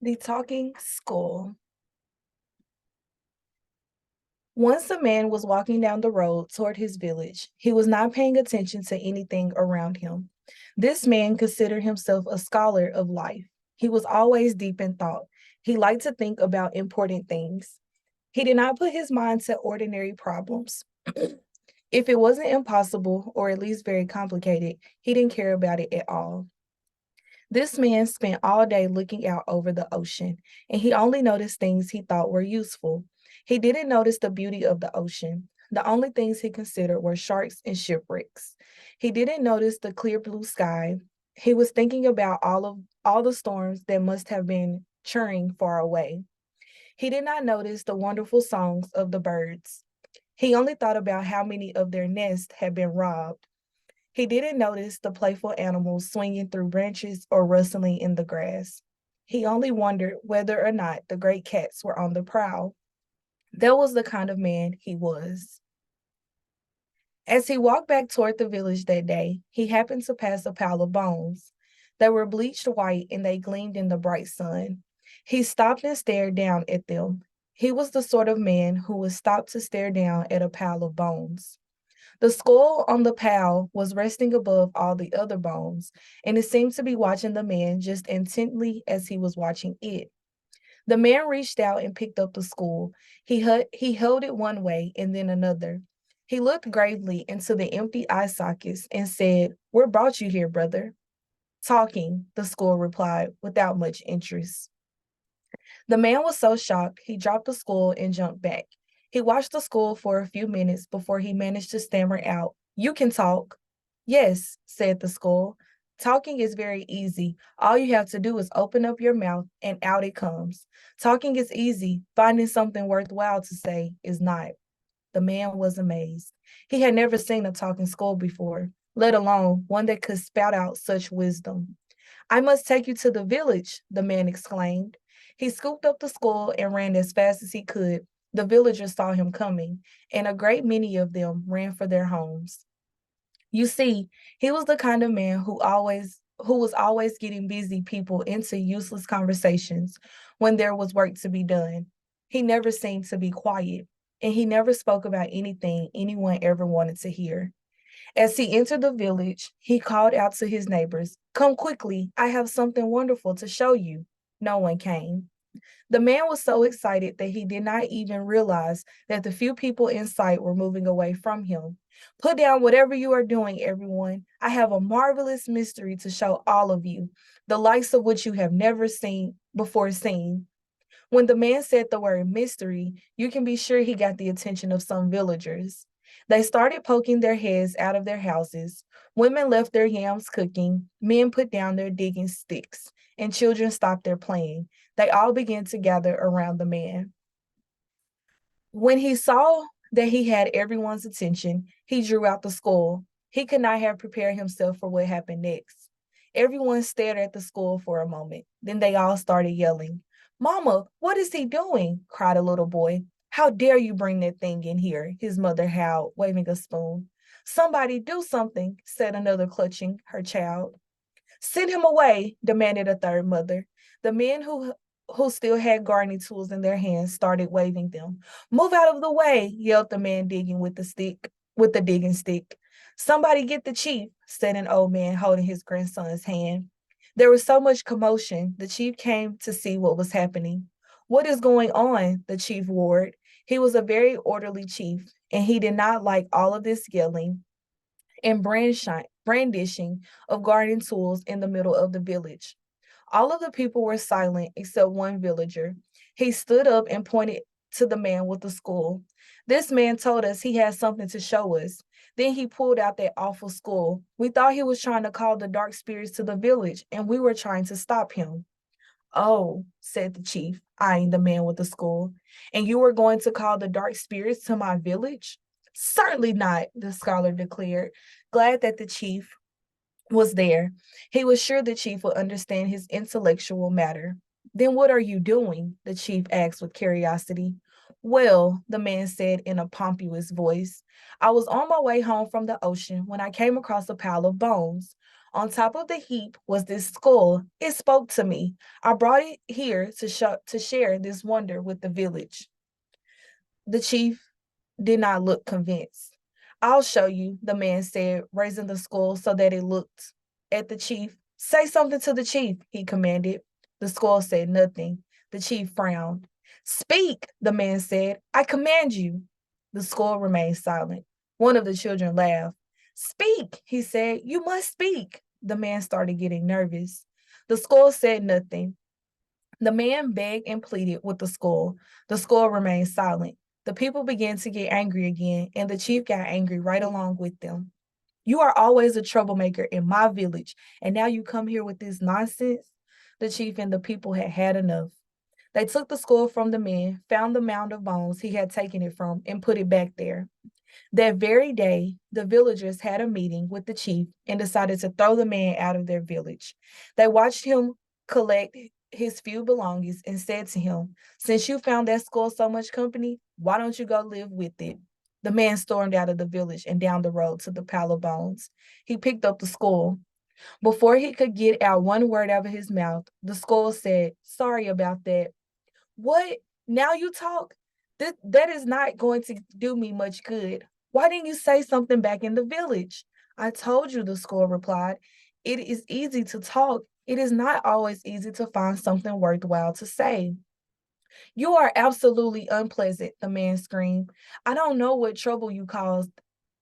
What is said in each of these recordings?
The Talking Skull. Once a man was walking down the road toward his village. He was not paying attention to anything around him. This man considered himself a scholar of life. He was always deep in thought. He liked to think about important things. He did not put his mind to ordinary problems. If it wasn't impossible or at least very complicated, he didn't care about it at all. This man spent all day looking out over the ocean, and he only noticed things he thought were useful. He didn't notice the beauty of the ocean. The only things he considered were sharks and shipwrecks. He didn't notice the clear blue sky. He was thinking about all the storms that must have been churning far away. He did not notice the wonderful songs of the birds. He only thought about how many of their nests had been robbed. He didn't notice the playful animals swinging through branches or rustling in the grass. He only wondered whether or not the great cats were on the prowl. That was the kind of man he was. As he walked back toward the village that day, he happened to pass a pile of bones. They were bleached white and they gleamed in the bright sun. He stopped and stared down at them. He was the sort of man who would stop to stare down at a pile of bones. The skull on the pile was resting above all the other bones, and it seemed to be watching the man just intently as he was watching it. The man reached out and picked up the skull. He held it one way and then another. He looked gravely into the empty eye sockets and said, "What brought you here, brother?" "Talking," the skull replied, without much interest. The man was so shocked, he dropped the skull and jumped back. He watched the skull for a few minutes before he managed to stammer out, "You can talk." "Yes," said the skull. "Talking is very easy. All you have to do is open up your mouth and out it comes. Talking is easy. Finding something worthwhile to say is not." The man was amazed. He had never seen a talking skull before, let alone one that could spout out such wisdom. "I must take you to the village," the man exclaimed. He scooped up the skull and ran as fast as he could. The villagers saw him coming, and a great many of them ran for their homes. You see, he was the kind of man who was always getting busy people into useless conversations when there was work to be done. He never seemed to be quiet, and he never spoke about anything anyone ever wanted to hear. As he entered the village, he called out to his neighbors, "Come quickly, I have something wonderful to show you." No one came. The man was so excited that he did not even realize that the few people in sight were moving away from him. "Put down whatever you are doing, everyone. I have a marvelous mystery to show all of you, the likes of which you have never seen. When the man said the word mystery, you can be sure he got the attention of some villagers. They started poking their heads out of their houses. Women left their yams cooking, men put down their digging sticks, and children stopped their playing. They all began to gather around the man. When he saw that he had everyone's attention, he drew out the skull. He could not have prepared himself for what happened next. Everyone stared at the skull for a moment. Then they all started yelling. "Mama, what is he doing?" cried a little boy. "How dare you bring that thing in here?" his mother howled, waving a spoon. "Somebody do something," said another, clutching her child. "Send him away," demanded a third mother. The men who still had gardening tools in their hands started waving them. "Move out of the way," yelled the man digging with the digging stick. "Somebody get the chief," said an old man holding his grandson's hand. There was so much commotion, the chief came to see what was happening. "What is going on?" the chief roared. He was a very orderly chief, and he did not like all of this yelling and brandishing of gardening tools in the middle of the village. All of the people were silent except one villager. He stood up and pointed to the man with the skull. "This man told us he had something to show us. Then he pulled out that awful skull. We thought he was trying to call the dark spirits to the village, and we were trying to stop him." "Oh," said the chief, eyeing the man with the skull. "And you were going to call the dark spirits to my village?" "Certainly not," the scholar declared, glad that the chief was there. He was sure the chief would understand his intellectual matter. "Then what are you doing?" the chief asked with curiosity. Well, the man said in a pompous voice, I was on my way home from the ocean when I came across a pile of bones. On top of the heap was this skull. It spoke to me. I brought it here to share this wonder with the village. The chief did not look convinced. I'll show you, the man said, raising the skull so that it looked at the chief. Say something to the chief, he commanded. The skull said nothing. The chief frowned. Speak, the man said. I command you. The skull remained silent. One of the children laughed. Speak, he said. You must speak. The man started getting nervous. The skull said nothing. The man begged and pleaded with the skull. The skull remained silent. The people began to get angry again, and the chief got angry right along with them. You are always a troublemaker in my village, and now you come here with this nonsense? The chief and the people had had enough. They took the skull from the man, found the mound of bones he had taken it from, and put it back there. That very day, the villagers had a meeting with the chief and decided to throw the man out of their village. They watched him collect his few belongings and said to him, since you found that skull so much company, why don't you go live with it? The man stormed out of the village and down the road to the pile of bones. He picked up the skull. Before he could get out one word out of his mouth, the skull said, sorry about that. What? Now you talk? That is not going to do me much good. Why didn't you say something back in the village? I told you, the skull replied. It is easy to talk. It is not always easy to find something worthwhile to say. You are absolutely unpleasant, the man screamed. I don't know what trouble you caused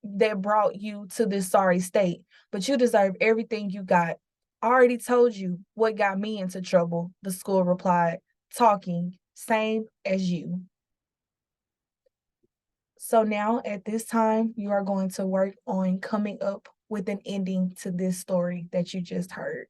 that brought you to this sorry state, but you deserve everything you got. I already told you what got me into trouble, the skull replied, talking, same as you. So now at this time, you are going to work on coming up with an ending to this story that you just heard.